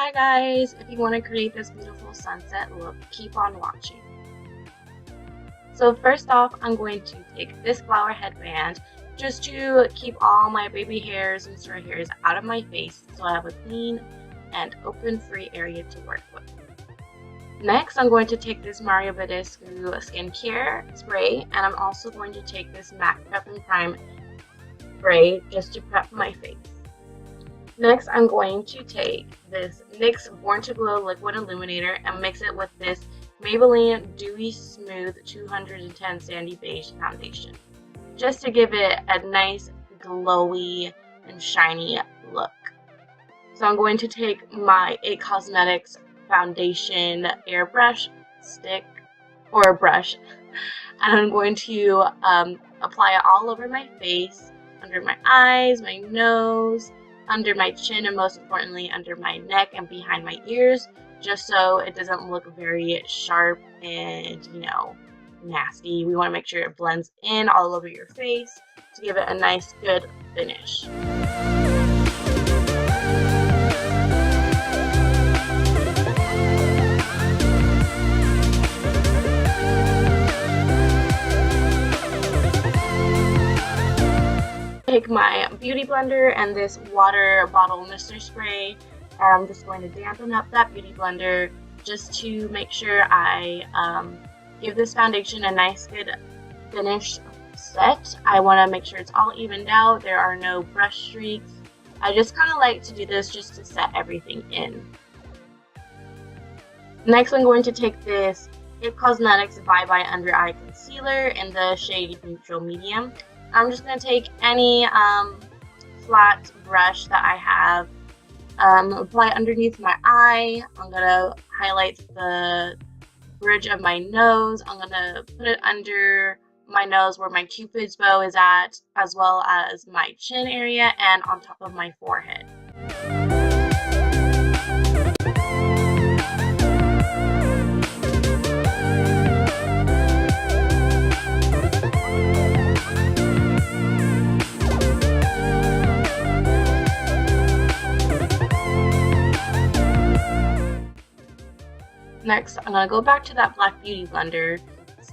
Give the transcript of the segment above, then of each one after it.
Hi guys, if you want to create this beautiful sunset look, keep on watching. So first off, I'm going to take this flower headband just to keep all my baby hairs and stray hairs out of my face so I have a clean and open free area to work with. Next, I'm going to take this Mario Badescu skincare spray, and I'm also going to take this MAC Prep and Prime spray just to prep my face. Next, I'm going to take this NYX Born to Glow Liquid Illuminator and mix it with this Maybelline Dewy Smooth 210 Sandy Beige Foundation, just to give it a nice glowy and shiny look. So I'm going to take my IT Cosmetics foundation airbrush stick or brush, and I'm going to apply it all over my face, under my eyes, my nose, under my chin, and most importantly under my neck and behind my ears, just so it doesn't look very sharp and, nasty. We want to make sure it blends in all over your face to give it a nice good finish. Take my beauty blender and this water bottle mister spray. I'm just going to dampen up that beauty blender just to make sure I give this foundation a nice good finish set. I want to make sure it's all evened out. There are no brush streaks. I just kind of like to do this just to set everything in. Next, I'm going to take this IT Cosmetics Bye Bye Under Eye Concealer in the shade Neutral Medium. I'm just going to take any flat brush that I have, apply underneath my eye. I'm going to highlight the bridge of my nose. I'm going to put it under my nose where my Cupid's bow is at, as well as my chin area and on top of my forehead. Next, I'm going to go back to that black beauty blender,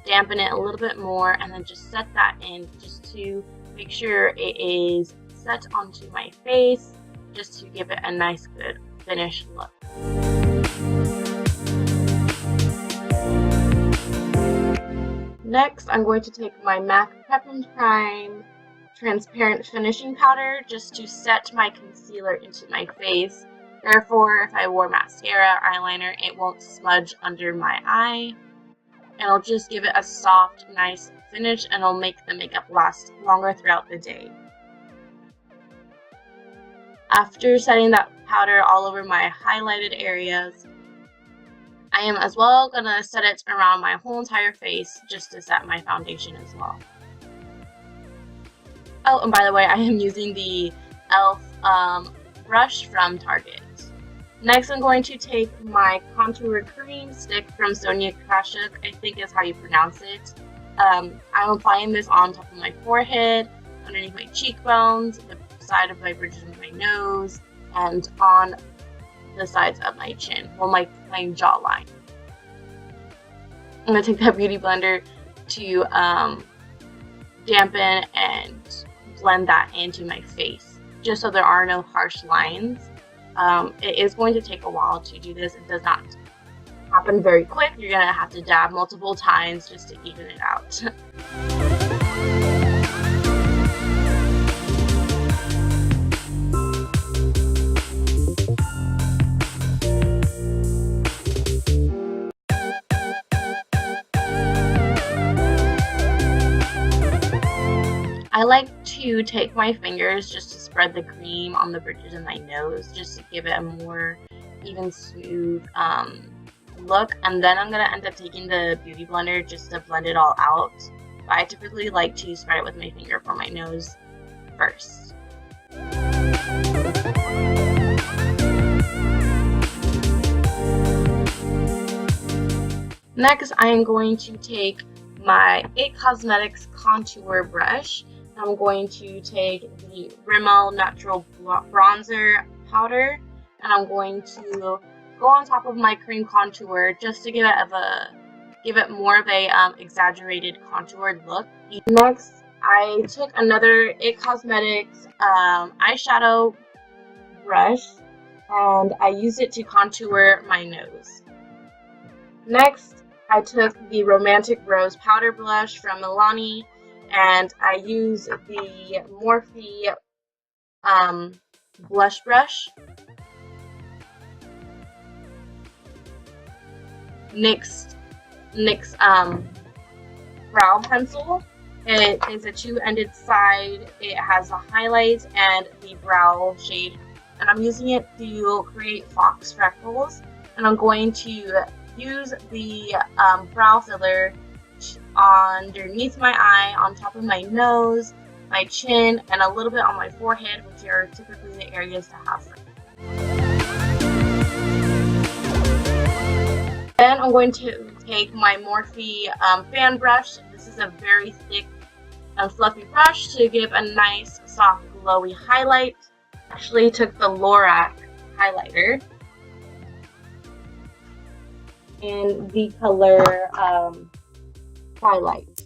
dampen it a little bit more, and then just set that in just to make sure it is set onto my face, just to give it a nice good finished look. Next, I'm going to take my MAC Prep and Prime transparent finishing powder just to set my concealer into my face. Therefore, if I wore mascara, eyeliner, it won't smudge under my eye. And it'll just give it a soft, nice finish, and it'll make the makeup last longer throughout the day. After setting that powder all over my highlighted areas, I am as well going to set it around my whole entire face just to set my foundation as well. Oh, and by the way, I am using the e.l.f. brush from Target. Next, I'm going to take my contour cream stick from Sonia Kashuk, I think is how you pronounce it. I'm applying this on top of my forehead, underneath my cheekbones, the side of my bridges of my nose, and on the sides of my chin, well, my jawline. I'm going to take that beauty blender to dampen and blend that into my face, just so there are no harsh lines. It is going to take a while to do this. It does not happen very quick. You're going to have to dab multiple times just to even it out. I like to take my fingers just to spread the cream on the bridges of my nose, just to give it a more even, smooth look. And then I'm going to end up taking the beauty blender just to blend it all out. But I typically like to spread it with my finger for my nose first. Next, I am going to take my IT Cosmetics contour brush. I'm going to take the Rimmel Natural Bronzer powder and I'm going to go on top of my cream contour just to give it more of a exaggerated contoured look. Next, I took another IT Cosmetics eyeshadow brush and I used it to contour my nose. Next, I took the Romantic Rose powder blush from Milani and I used the Morphe blush brush. NYX brow pencil. It is a two-ended side. It has a highlight and the brow shade, and I'm using it to create fox freckles. And I'm going to use the brow filler underneath my eye, on top of my nose, my chin, and a little bit on my forehead, which are typically the areas to have freckles. Then I'm going to take my Morphe fan brush. This is a very thick and fluffy brush to give a nice, soft, glowy highlight. Actually took the Lorac highlighter in the color Twilight.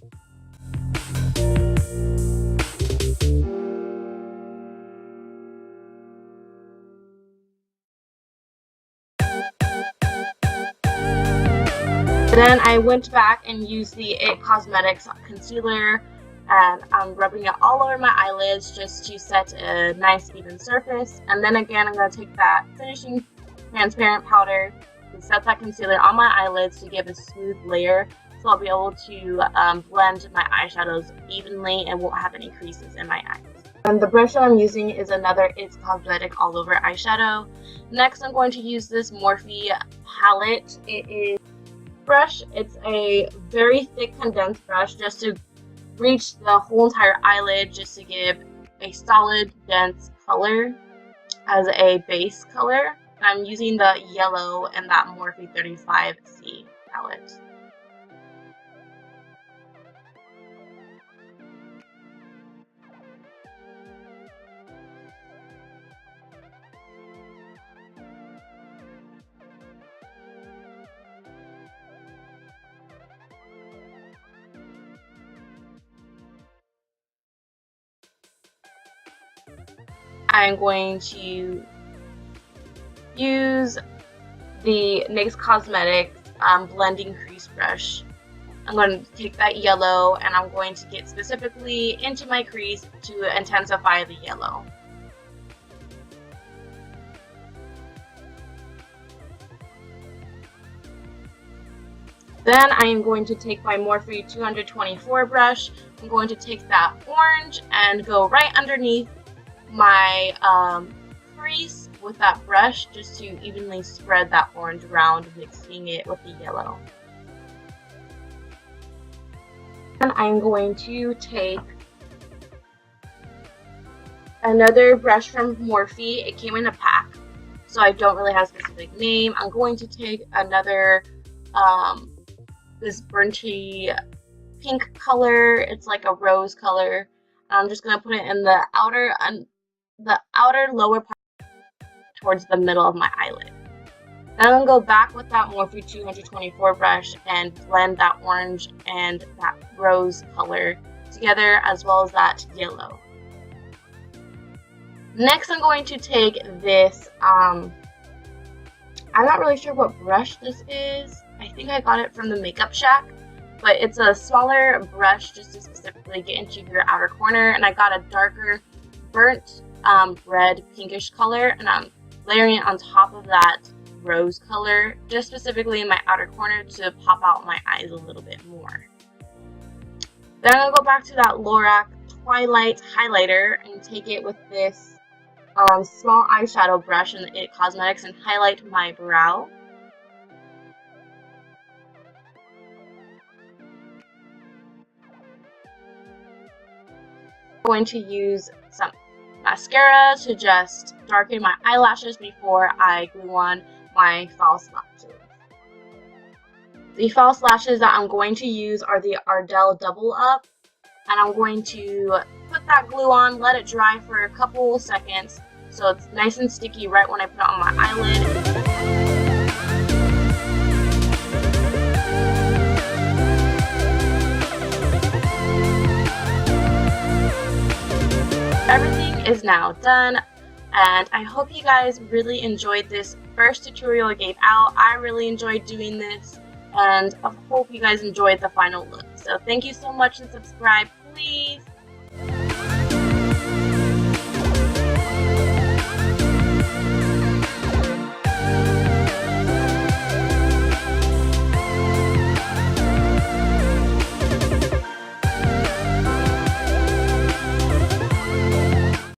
Then I went back and used the IT Cosmetics concealer, and I'm rubbing it all over my eyelids just to set a nice even surface. And then again, I'm going to take that finishing transparent powder and set that concealer on my eyelids to give a smooth layer, so I'll be able to blend my eyeshadows evenly and won't have any creases in my eyes. And the brush that I'm using is another IT Cosmetics all over eyeshadow. Next, I'm going to use this Morphe palette. It is brush. It's a very thick condensed brush just to reach the whole entire eyelid, just to give a solid dense color as a base color. I'm using the yellow and that Morphe 35C palette. I'm going to use the NYX Cosmetics blending crease brush. I'm going to take that yellow and I'm going to get specifically into my crease to intensify the yellow. Then I am going to take my Morphe 224 brush. I'm going to take that orange and go right underneath my crease with that brush just to evenly spread that orange around, mixing it with the yellow. And I'm going to take another brush from Morphe. It came in a pack, so I don't really have a specific name. I'm going to take another this burnt-y pink color. It's like a rose color. I'm just going to put it in the outer lower part towards the middle of my eyelid. Then I'm going to go back with that Morphe 224 brush and blend that orange and that rose color together, as well as that yellow. Next, I'm going to take this, I'm not really sure what brush this is. I think I got it from the Makeup Shack, but it's a smaller brush just to specifically get into your outer corner, and I got a darker burnt red pinkish color, and I'm layering it on top of that rose color, just specifically in my outer corner to pop out my eyes a little bit more. Then I'm going to go back to that Lorac Twilight highlighter and take it with this small eyeshadow brush in the IT Cosmetics and highlight my brow. I'm going to use some mascara to just darken my eyelashes before I glue on my false lashes. The false lashes that I'm going to use are the Ardell Double Up, and I'm going to put that glue on, let it dry for a couple seconds so it's nice and sticky right when I put it on my eyelid. Everything is now done, and I hope you guys really enjoyed this first tutorial I gave out. I really enjoyed doing this, and I hope you guys enjoyed the final look. So thank you so much, and subscribe please.